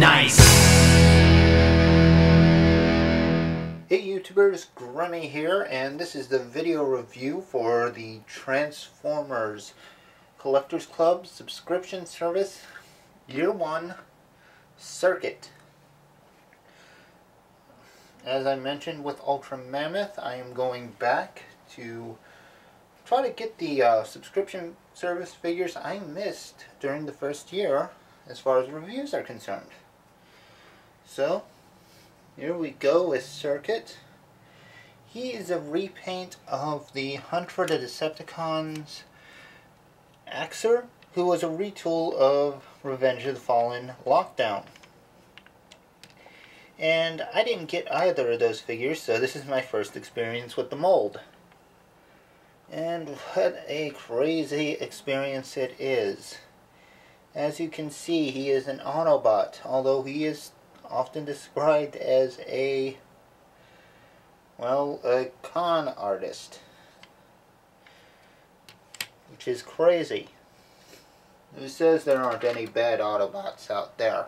Nice! Hey YouTubers, Grimmy here, and this is the video review for the Transformers Collectors Club subscription service Year 1 Circuit. As I mentioned with Ultra Mammoth, I am going back to try to get the subscription service figures I missed during the first year as far as reviews are concerned. So, here we go with Circuit. He is a repaint of the Hunt for the Decepticons Axer, who was a retool of Revenge of the Fallen Lockdown. And I didn't get either of those figures, so this is my first experience with the mold. And what a crazy experience it is. As you can see, he is an Autobot, although he is often described as a con artist, which is crazy. Who says there aren't any bad Autobots out there?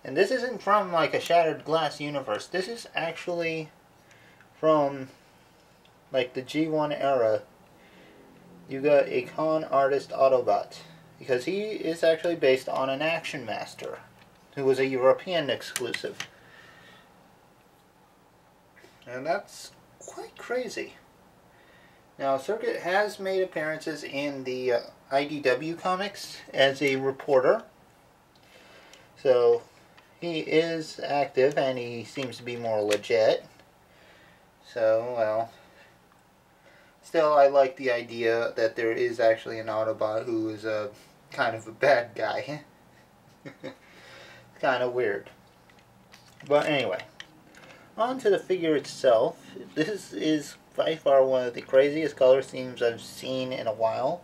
And this isn't from like a Shattered Glass universe. This is actually from like the G1 era. You got a con artist Autobot, because he is actually based on an Action Master, who was a European exclusive. And that's quite crazy. Now, Circuit has made appearances in the IDW comics as a reporter. So, he is active and he seems to be more legit. So, well, still I like the idea that there is actually an Autobot who is a kind of a bad guy. Kind of weird. But anyway, on to the figure itself. This is by far one of the craziest color schemes I've seen in a while.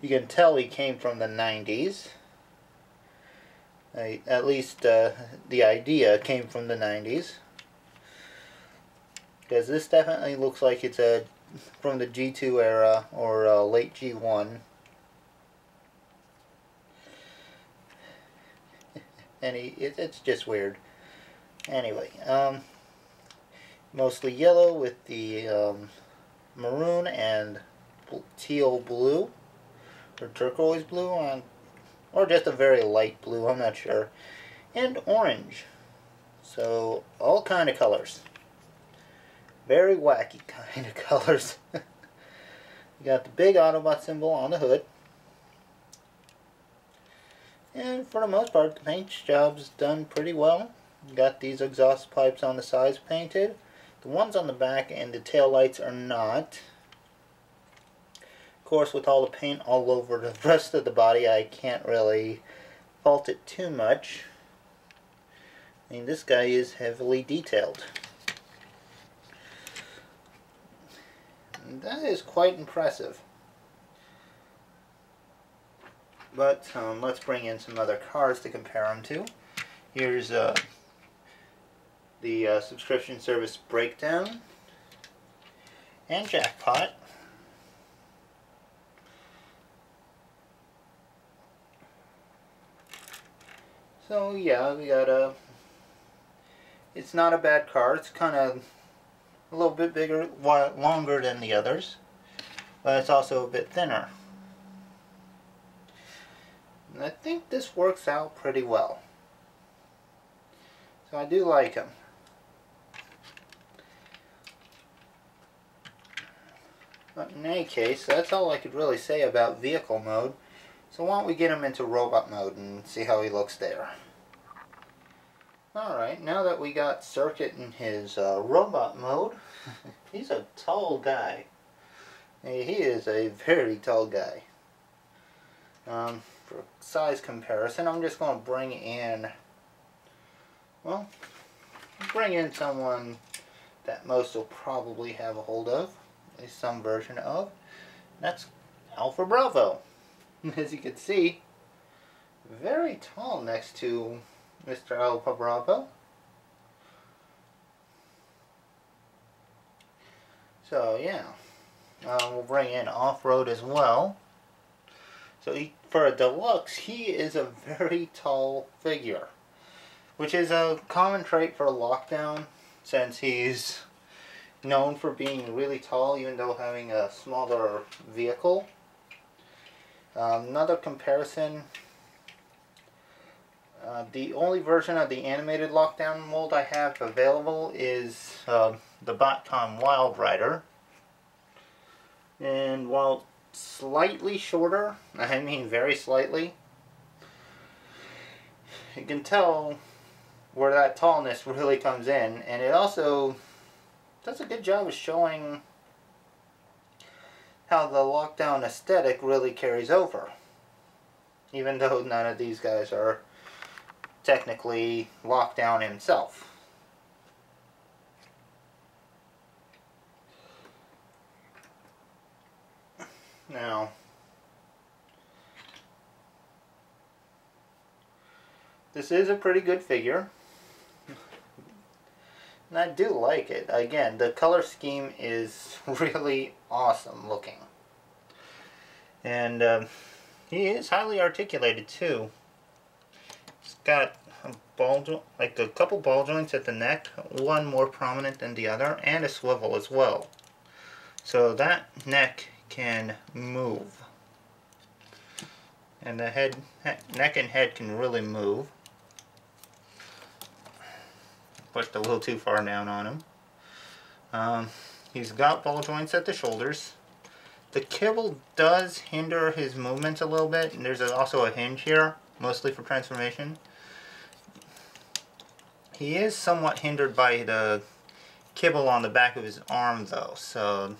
You can tell he came from the 90s. At least the idea came from the 90s. Because this definitely looks like it's from the G2 era or late G1. And it's just weird. Anyway, mostly yellow with the maroon and teal blue, or turquoise blue, or just a very light blue, I'm not sure, and orange. So, all kind of colors. Very wacky kind of colors. You got the big Autobot symbol on the hood. And for the most part, the paint job's done pretty well. You got these exhaust pipes on the sides painted. The ones on the back and the tail lights are not. Of course, with all the paint all over the rest of the body, I can't really fault it too much. I mean, this guy is heavily detailed. And that is quite impressive. But let's bring in some other cars to compare them to. Here's the subscription service breakdown and jackpot. So yeah, we got it's not a bad car. It's kind of a little bit bigger, longer than the others, but it's also a bit thinner. And I think this works out pretty well. So I do like him. But in any case, that's all I could really say about vehicle mode. So why don't we get him into robot mode and see how he looks there. Alright, now that we got Circuit in his robot mode, he's a tall guy. He is a very tall guy. For size comparison, I'm just going to bring in someone that most will probably have a hold of, at least some version of. That's Alpha Bravo. As you can see, very tall next to Mr. Alpha Bravo. So yeah, we'll bring in Off-Road as well. So for a deluxe, he is a very tall figure. which is a common trait for Lockdown, since he's known for being really tall even though having a smaller vehicle. Another comparison, the only version of the animated Lockdown mold I have available is the Botcon Wild Rider. And while slightly shorter, I mean very slightly, you can tell where that tallness really comes in, and it also does a good job of showing how the Lockdown aesthetic really carries over, even though none of these guys are technically Lockdown himself. Now, this is a pretty good figure, and I do like it. Again, the color scheme is really awesome looking. And he is highly articulated too. He's got like a couple ball joints at the neck, one more prominent than the other, and a swivel as well. So that neck can move. And the neck and head can really move. Pushed a little too far down on him. He's got ball joints at the shoulders. The kibble does hinder his movements a little bit, and there's also a hinge here, mostly for transformation. He is somewhat hindered by the kibble on the back of his arm though, so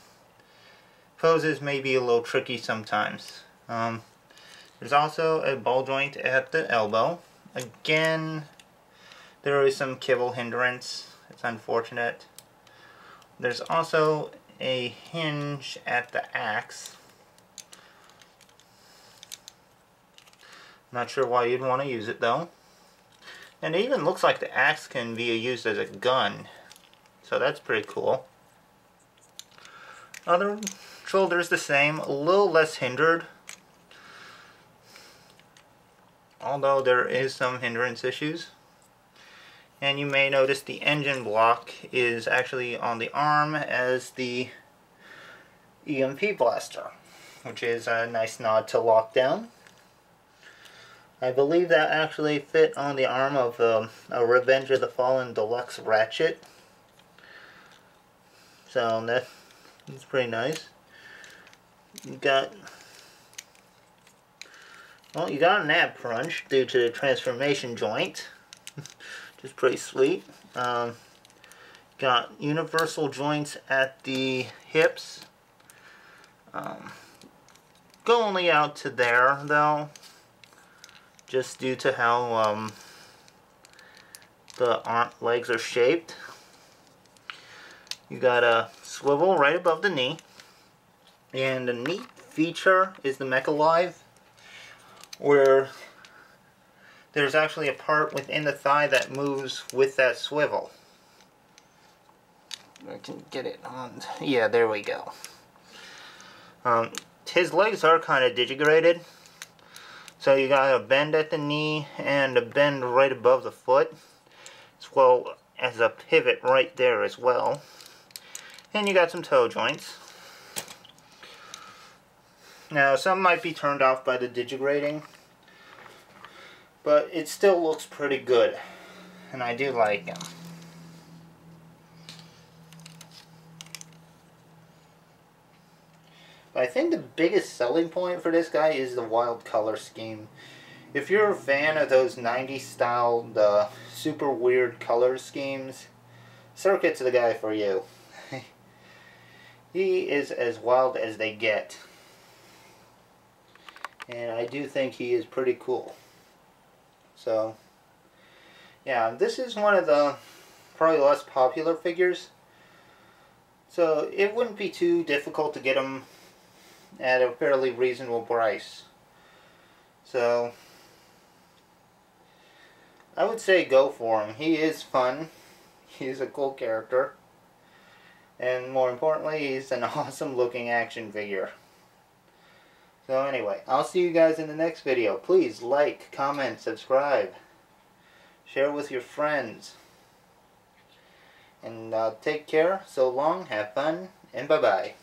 poses may be a little tricky sometimes. There's also a ball joint at the elbow. Again, there is some kibble hindrance. It's unfortunate. There's also a hinge at the axe. Not sure why you'd want to use it though. And it even looks like the axe can be used as a gun. So that's pretty cool. Other shoulders the same, a little less hindered. Although there is some hindrance issues. And you may notice the engine block is actually on the arm as the EMP blaster, which is a nice nod to Lockdown. I believe that actually fit on the arm of a Revenge of the Fallen Deluxe Ratchet. So that's pretty nice. You got a nab crunch due to the transformation joint. Which is pretty sweet. Got universal joints at the hips. Go only out to there though, just due to how the legs are shaped. You got a swivel right above the knee, and a neat feature is the Mecha Live, where there's actually a part within the thigh that moves with that swivel. I can get it on. Yeah, there we go. His legs are kind of digigraded. So you got a bend at the knee and a bend right above the foot, as well as a pivot right there as well. And you got some toe joints. Now, some might be turned off by the digigrading, but it still looks pretty good, and I do like him. But I think the biggest selling point for this guy is the wild color scheme. If you're a fan of those 90s style, super weird color schemes, Circuit's the guy for you. He is as wild as they get. And I do think he is pretty cool. So, yeah, this is one of the probably less popular figures. So it wouldn't be too difficult to get him at a fairly reasonable price. So I would say go for him. He is fun. He's a cool character. And more importantly, he's an awesome looking action figure. So anyway, I'll see you guys in the next video. Please like, comment, subscribe. share with your friends. And take care, so long, have fun, and bye-bye.